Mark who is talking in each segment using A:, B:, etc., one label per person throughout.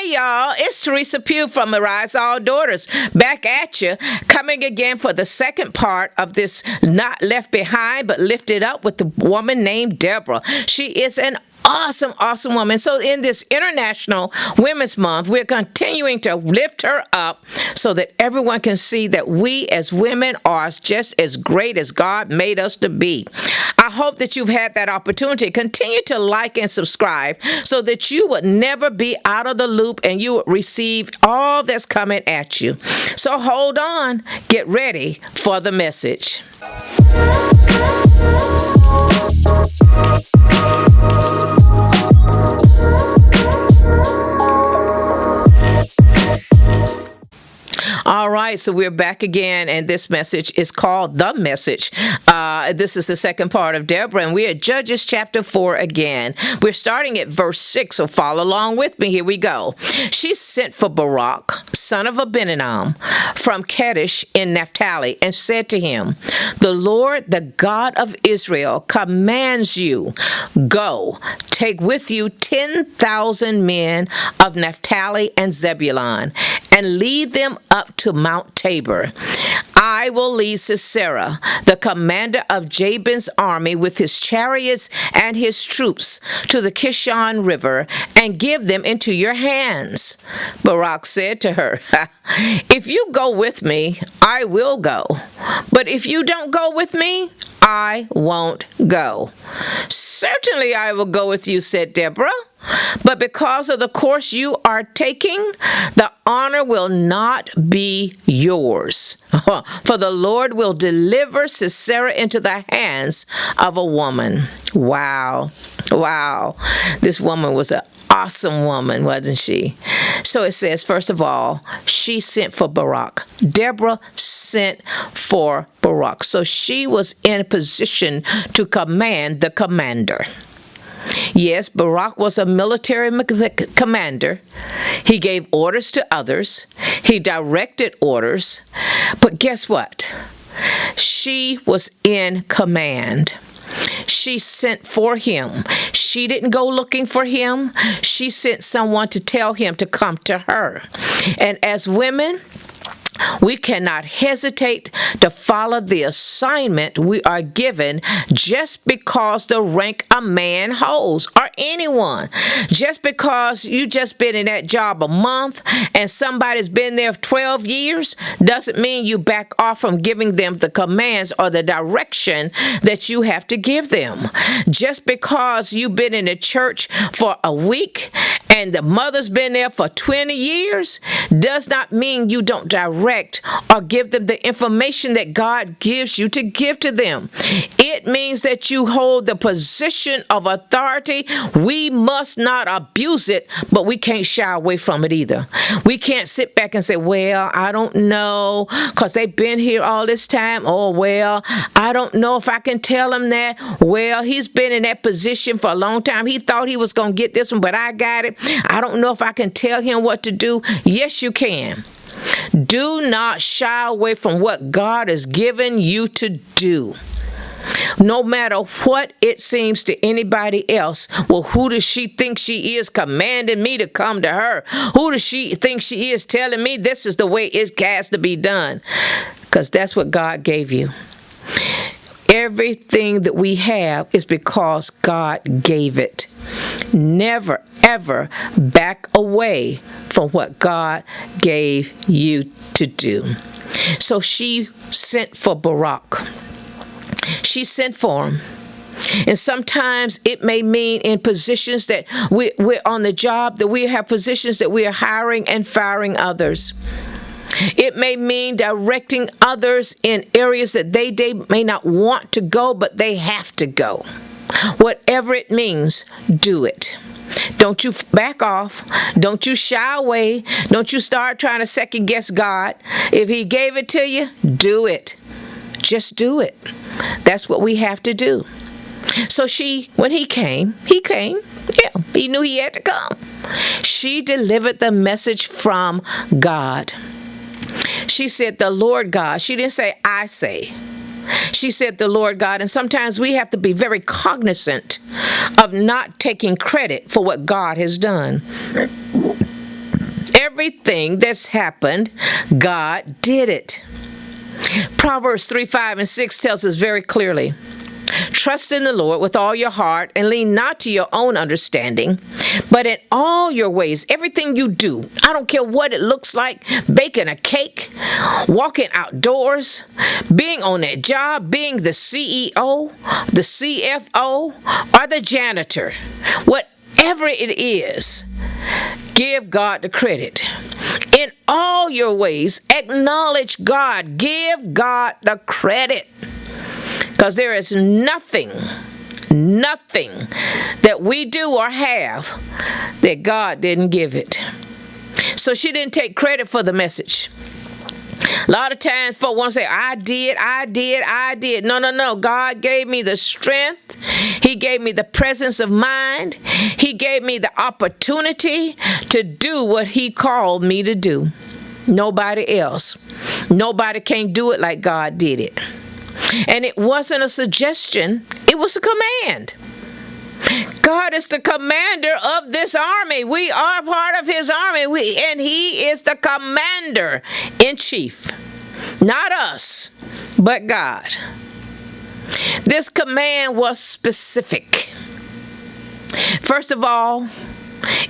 A: Hey y'all, it's Teresa Pugh from Arise All Daughters, back at you, coming again for the second part of this Not Left Behind but Lifted Up with the woman named Deborah. She is an awesome woman. So in this International Women's Month, we're continuing to lift her up so that everyone can see that we as women are just as great as God made us to be. I hope that you've had that opportunity. Continue to like and subscribe so that you would never be out of the loop and you would receive all that's coming at you. So hold on, get ready for the message. All right, so we're back again, and this message is called The Message. This is the second part of Deborah, and we're at Judges chapter 4 again. We're starting at verse 6, so follow along with me. Here we go. She sent for Barak, son of Abinadab, from Kadesh in Naphtali, and said to him, "The Lord, the God of Israel, commands you, go, take with you 10,000 men of Naphtali and Zebulun, and lead them up to Mount Tabor. I will lead Sisera, the commander of Jabin's army, with his chariots and his troops to the Kishon River, and give them into your hands." Barak said to her, "If you go with me, I will go. But if you don't go with me, I won't go." "Certainly I will go with you," said Deborah. "But because of the course you are taking, the honor will not be yours. For the Lord will deliver Sisera into the hands of a woman." Wow. This woman was an awesome woman, wasn't she? So it says, first of all, she sent for Barak. Deborah sent for Barak. So she was in a position to command the commander. Yes, Barak was a military commander. He gave orders to others. He directed orders. But guess what? She was in command. She sent for him. She didn't go looking for him. She sent someone to tell him to come to her. And as women, we cannot hesitate to follow the assignment we are given just because the rank a man holds, or anyone. Just because you just been in that job a month and somebody's been there 12 years doesn't mean you back off from giving them the commands or the direction that you have to give them. Just because you've been in the church for a week and the mother's been there for 20 years does not mean you don't direct or give them the information that God gives you to give to them. It means that you hold the position of authority. We must not abuse it, but we can't shy away from it either. We can't sit back and say, "Well, I don't know, because they've been here all this time." "Oh, well, I don't know if I can tell him that." "Well, he's been in that position for a long time. He thought he was going to get this one, but I got it. I don't know if I can tell him what to do." Yes, you can. Do not shy away from what God has given you to do. No matter what it seems to anybody else. "Well, who does she think she is commanding me to come to her? Who does she think she is telling me this is the way it has to be done?" Because that's what God gave you. Everything that we have is because God gave it. Never, ever back away from what God gave you to do. So she sent for Barak. She sent for him. And sometimes it may mean in positions that we're on the job, that we have positions that we are hiring and firing others. It may mean directing others in areas that they may not want to go, but they have to go. Whatever it means, do it. Don't you back off. Don't you shy away. Don't you start trying to second guess God. If he gave it to you, do it. Just do it. That's what we have to do. So when he came. Yeah, he knew he had to come. She delivered the message from God. She said, "The Lord God." She didn't say, "I say." She said, "The Lord God." And sometimes we have to be very cognizant of not taking credit for what God has done. everything that's happened, God did it. Proverbs 3:5-6 tells us very clearly, trust in the Lord with all your heart and lean not to your own understanding, but in all your ways, everything you do, I don't care what it looks like, baking a cake, walking outdoors, being on that job, being the CEO, the CFO, or the janitor, whatever it is, give God the credit. In all your ways, acknowledge God. Give God the credit. Because there is nothing that we do or have that God didn't give it. So she didn't take credit for the message. A lot of times folks want to say, I did. No. God gave me the strength. He gave me the presence of mind. He gave me the opportunity to do what he called me to do. Nobody else. Nobody can do it like God did it. And it wasn't a suggestion, it was a command. God is the commander of this army. We are part of his army, and he is the commander in chief. Not us, but God. This command was specific. First of all,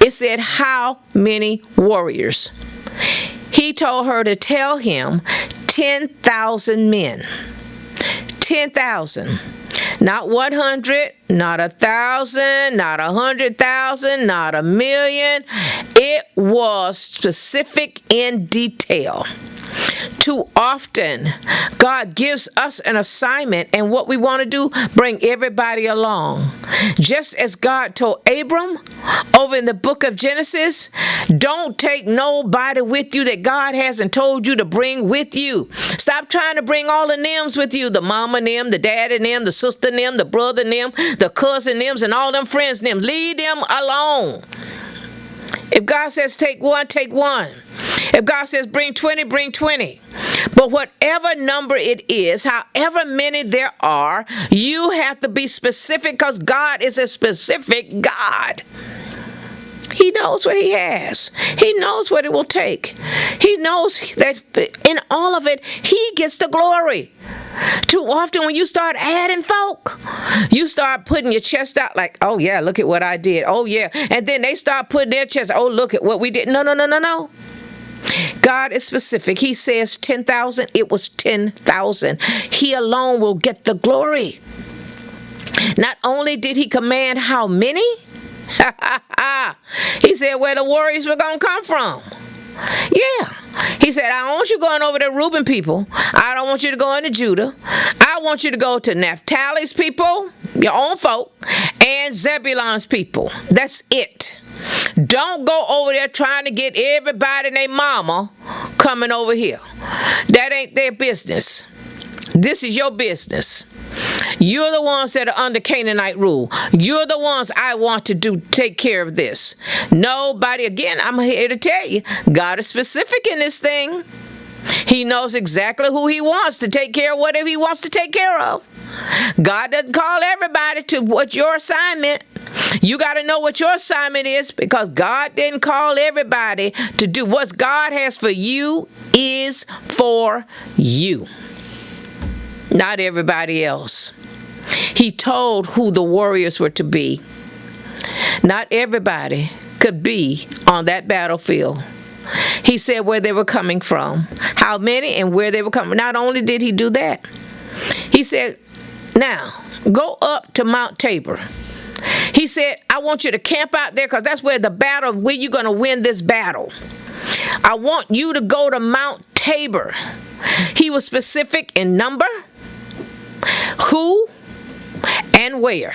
A: it said how many warriors. He told her to tell him 10,000 men. 10,000. Not 100, not 1,000, not 100,000, not 1,000,000. It was specific in detail. Too often, God gives us an assignment, and what we want to do, bring everybody along. Just as God told Abram over in the book of Genesis, don't take nobody with you that God hasn't told you to bring with you. Stop trying to bring all the names with you, the mama them, the daddy them, the sister them, the brother them, the cousin them, and all them friends them. Leave them alone. If God says take one, take one. If God says bring 20, bring 20. But whatever number it is, however many there are, you have to be specific, because God is a specific God. He knows what he has. He knows what it will take. He knows that in all of it, he gets the glory. Too often when you start adding folk, you start putting your chest out like, oh yeah, look at what I did. Oh yeah. And then they start putting their chest, oh, look at what we did. No. God is specific. He says 10,000, it was 10,000. He alone will get the glory. Not only did he command how many, he said where the warriors were going to come from. Yeah. He said, I don't want you going over to Reuben people. I don't want you to go into Judah. I want you to go to Naphtali's people, your own folk, and Zebulon's people. That's it. Don't go over there trying to get everybody and their mama coming over here. That ain't their business. This is your business. You're the ones that are under Canaanite rule. You're the ones I want to take care of this. Nobody, again, I'm here to tell you, God is specific in this thing. He knows exactly who he wants to take care of whatever he wants to take care of. God doesn't call everybody to what's your assignment. You got to know what your assignment is, because God didn't call everybody to do what God has for you is for you. Not everybody else. He told who the warriors were to be. Not everybody could be on that battlefield. He said where they were coming from, how many and where they were coming. Not only did he do that, he said, now go up to Mount Tabor. He said, I want you to camp out there, because that's where where you're going to win this battle. I want you to go to Mount Tabor. He was specific in number, who, and where.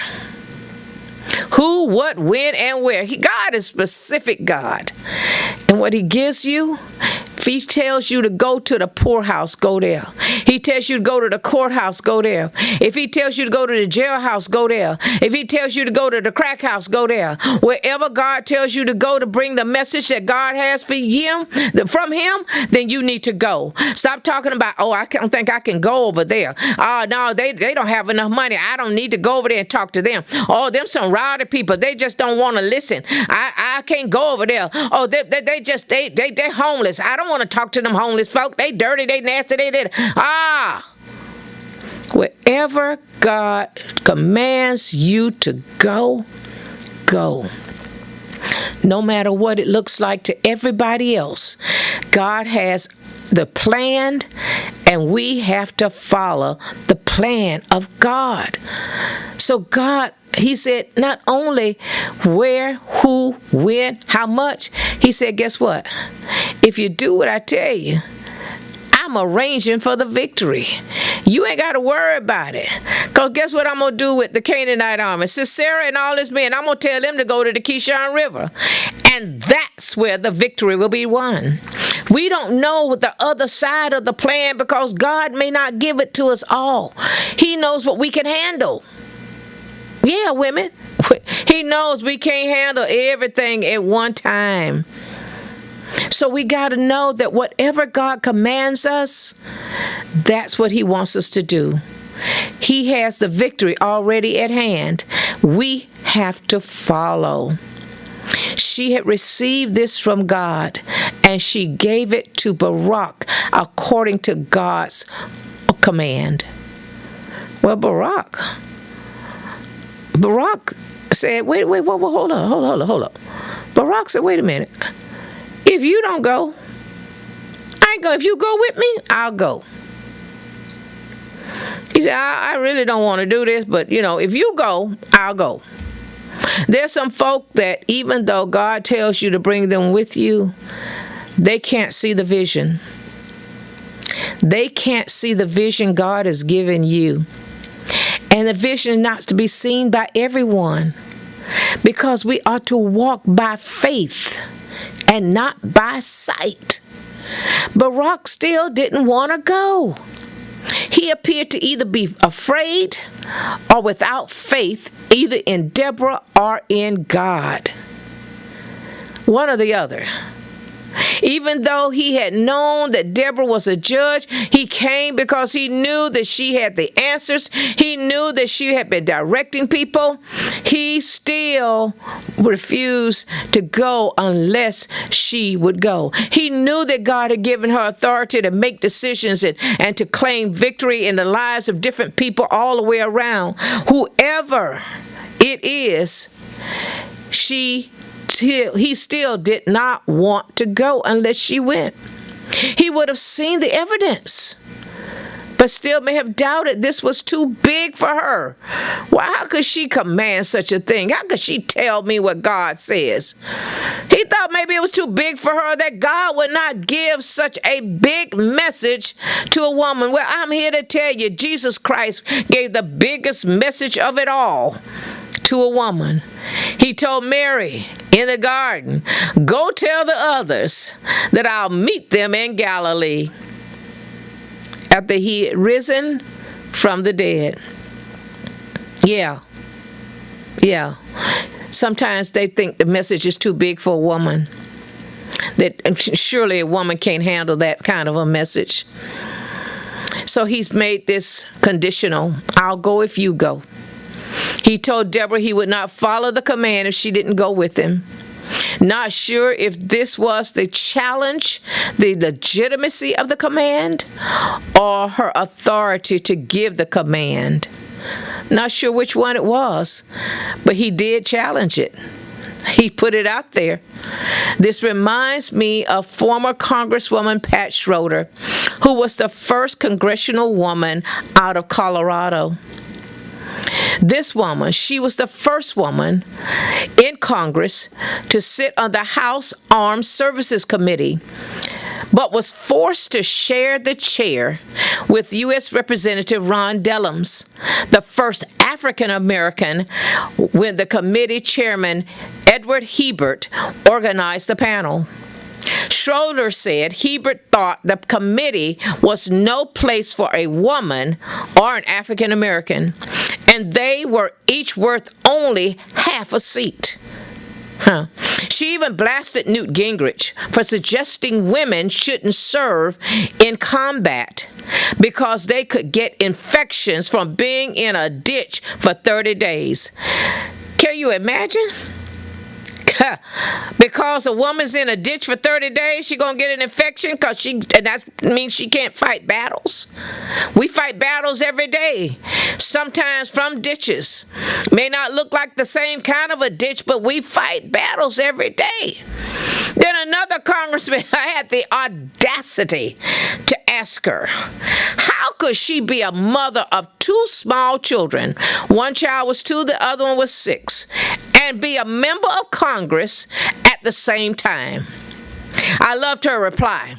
A: Who, what, when, and where. God is specific God. And what he gives you, If he tells you to go to the poorhouse, go there. He tells you to go to the courthouse, go there. If he tells you to go to the jailhouse, go there. If he tells you to go to the crack house, go there. Wherever God tells you to go to bring the message that God has for you, from him, then you need to go. Stop talking about, oh, I don't think I can go over there. Oh, no, they don't have enough money. I don't need to go over there and talk to them. Oh, them some rowdy people. They just don't want to listen. I can't go over there. Oh, they homeless. I don't want to talk to them homeless folk. They dirty, they nasty, wherever God commands you to go, go. No matter what it looks like to everybody else, God has the plan, and we have to follow the plan of God. So God, he said, not only where, who, when, how much, he said, guess what? If you do what I tell you, I'm arranging for the victory. You ain't got to worry about it. Because guess what I'm going to do with the Canaanite army? Sisera and all his men, I'm going to tell them to go to the Kishon River. And that's where the victory will be won. We don't know the other side of the plan because God may not give it to us all. He knows what we can handle. Yeah, women. He knows we can't handle everything at one time. So we got to know that whatever God commands us, that's what he wants us to do. He has the victory already at hand. We have to follow. She had received this from God, and she gave it to Barak according to God's command. Well, Barak said, wait, hold on. Barak said, wait a minute. If you don't go, I ain't go. If you go with me, I'll go. He said, I really don't want to do this, but, if you go, I'll go. There's some folk that even though God tells you to bring them with you, they can't see the vision. They can't see the vision God has given you. And the vision is not to be seen by everyone, because we are to walk by faith and not by sight. Barak still didn't want to go. He appeared to either be afraid or without faith, either in Deborah or in God. One or the other. Even though he had known that Deborah was a judge, he came because he knew that she had the answers. He knew that she had been directing people. He still refused to go unless she would go. He knew that God had given her authority to make decisions and to claim victory in the lives of different people all the way around. Whoever it is, he still did not want to go unless she went. He would have seen the evidence, but still may have doubted this was too big for her. Well, how could she command such a thing? How could she tell me what God says? He thought maybe it was too big for her, that God would not give such a big message to a woman. Well, I'm here to tell you, Jesus Christ gave the biggest message of it all to a woman. He told Mary in the garden, go tell the others that I'll meet them in Galilee, after he had risen from the dead. Yeah. Sometimes they think the message is too big for a woman. That surely a woman can't handle that kind of a message. So he's made this conditional. I'll go if you go. He told Deborah he would not follow the command if she didn't go with him. Not sure if this was the challenge, the legitimacy of the command, or her authority to give the command. Not sure which one it was, but he did challenge it. He put it out there. This reminds me of former Congresswoman Pat Schroeder, who was the first congressional woman out of Colorado. This woman, she was the first woman in Congress to sit on the House Armed Services Committee, but was forced to share the chair with U.S. Representative Ron Dellums, the first African American, when the committee chairman, Edward Hebert, organized the panel. Schroeder said Hebert thought the committee was no place for a woman or an African American, and they were each worth only half a seat. She even blasted Newt Gingrich for suggesting women shouldn't serve in combat because they could get infections from being in a ditch for 30 days. Can you imagine? Because a woman's in a ditch for 30 days, she's going to get an infection and that means she can't fight battles. We fight battles every day, sometimes from ditches. May not look like the same kind of a ditch, but we fight battles every day. Then another congressman, I had the audacity to ask her, how could she be a mother of 2 small children? One child was 2, the other one was 6, and be a member of Congress at the same time? I loved her reply.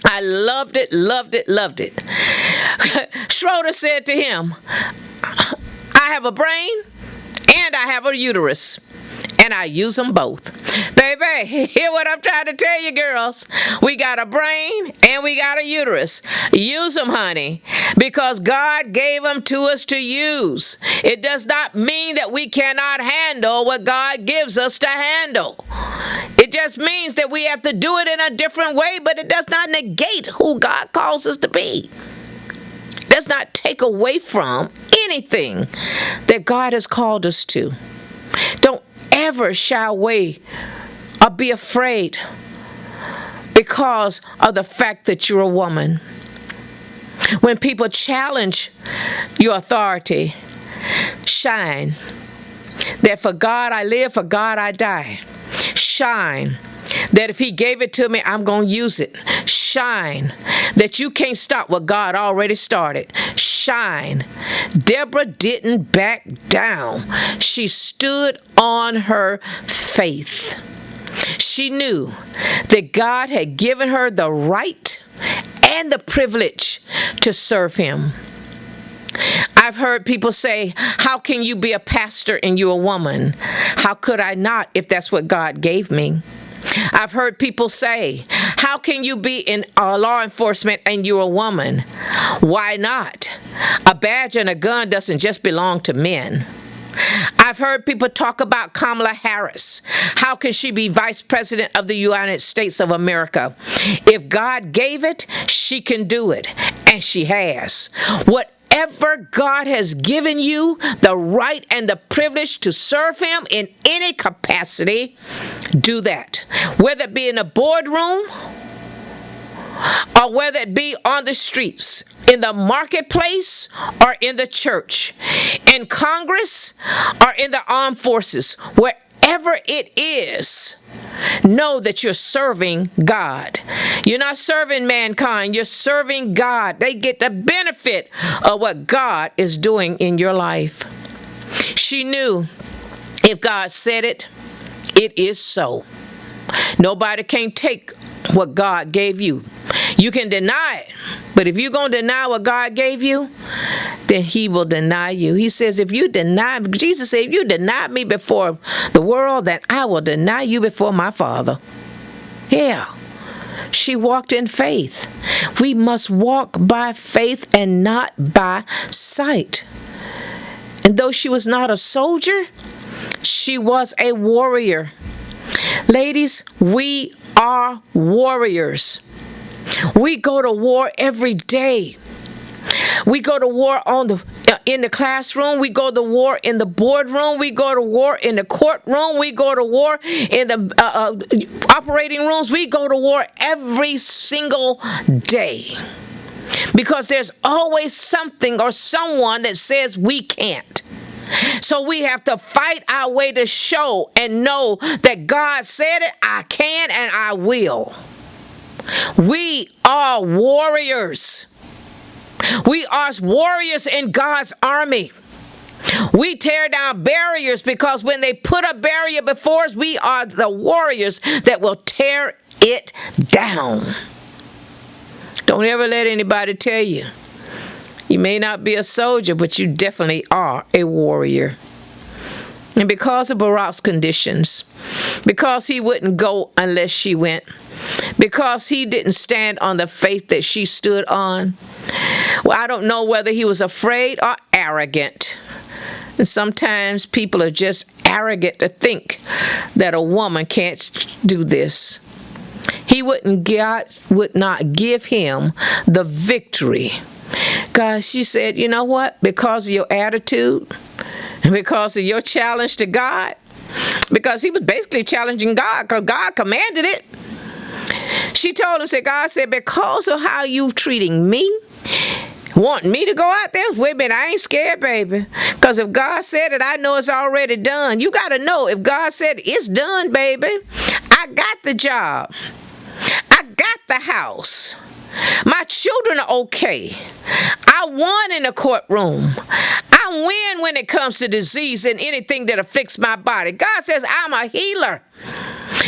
A: I loved it, loved it, loved it. Schroeder said to him, I have a brain and I have a uterus, and I use them both. Baby, hear what I'm trying to tell you, girls. We got a brain and we got a uterus. Use them, honey, because God gave them to us to use. It does not mean that we cannot handle what God gives us to handle. It just means that we have to do it in a different way, but it does not negate who God calls us to be. It does not take away from anything that God has called us to. Don't ever shy away or be afraid because of the fact that you're a woman. When people challenge your authority, shine. That for God I live, for God I die. Shine. That if he gave it to me, I'm going to use it. Shine. That you can't stop what God already started. Shine. Deborah didn't back down. She stood on her faith. She knew that God had given her the right and the privilege to serve him. I've heard people say, how can you be a pastor and you're a woman? How could I not if that's what God gave me? I've heard people say, how can you be in law enforcement and you're a woman? Why not? A badge and a gun doesn't just belong to men. I've heard people talk about Kamala Harris. How can she be vice president of the United States of America? If God gave it, she can do it, and she has. Whatever God has given you, the right and the privilege to serve him in any capacity, do that. Whether it be in a boardroom or whether it be on the streets, in the marketplace or in the church, in Congress or in the armed forces, wherever it is, know that you're serving God. You're not serving mankind, you're serving God. They get the benefit of what God is doing in your life. She knew if God said it, it is so. Nobody can take what God gave you. You can deny it, but if you're going to deny what God gave you, then he will deny you. He says, Jesus said, if you deny me before the world, then I will deny you before my Father. Yeah. She walked in faith. We must walk by faith and not by sight. And though she was not a soldier, she was a warrior. Ladies, we are warriors. We go to war every day. We go to war in the classroom. We go to war in the boardroom. We go to war in the courtroom. We go to war in the operating rooms. We go to war every single day. Because there's always something or someone that says we can't. So we have to fight our way to show and know that God said it, I can and I will. We are warriors. We are warriors in God's army. We tear down barriers because when they put a barrier before us, we are the warriors that will tear it down. Don't ever let anybody tell you. You may not be a soldier, but you definitely are a warrior. And because of Barak's conditions, because he wouldn't go unless she went, because he didn't stand on the faith that she stood on. Well, I don't know whether he was afraid or arrogant. And sometimes people are just arrogant to think that a woman can't do this. God would not give him the victory. God, she said, you know what? Because of your attitude, because of your challenge to God, because he was basically challenging God because God commanded it. She told him, God said, because of how you treating me, want me to go out there? Wait a minute, I ain't scared, baby. Because if God said it, I know it's already done. You got to know, if God said it's done, baby, I got the job. I got the house. My children are okay. I won in the courtroom. I win when it comes to disease and anything that afflicts my body. God says I'm a healer.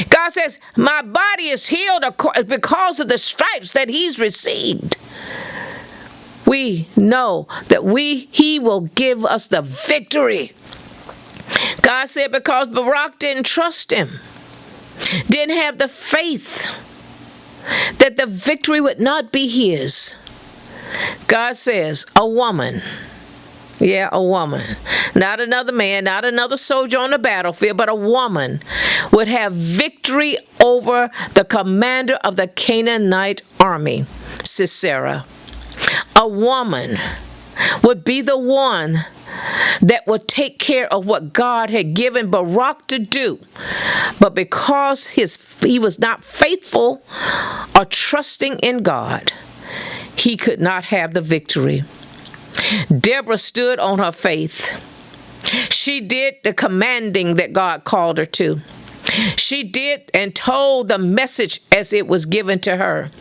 A: God says my body is healed because of the stripes that he's received. We know that he will give us the victory. God said because Barak didn't trust him, didn't have the faith that the victory would not be his. God says a woman, a woman, not another man, not another soldier on the battlefield, but a woman would have victory over the commander of the Canaanite army, Sisera. A woman would be the one that would take care of what God had given Barak to do. But because he was not faithful or trusting in God, he could not have the victory. Deborah stood on her faith. She did the commanding that God called her to. She did and told the message as it was given to her.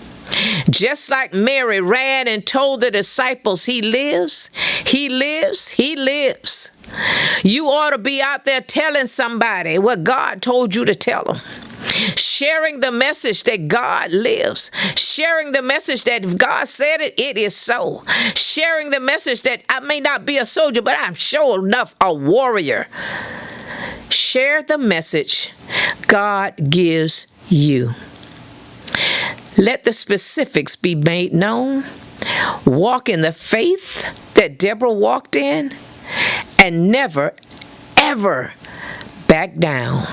A: Just like Mary ran and told the disciples, he lives, he lives, he lives. You ought to be out there telling somebody what God told you to tell them. Sharing the message that God lives. Sharing the message that if God said it, it is so. Sharing the message that I may not be a soldier, but I'm sure enough a warrior. Share the message God gives you. Let the specifics be made known. Walk in the faith that Deborah walked in, and never, ever back down.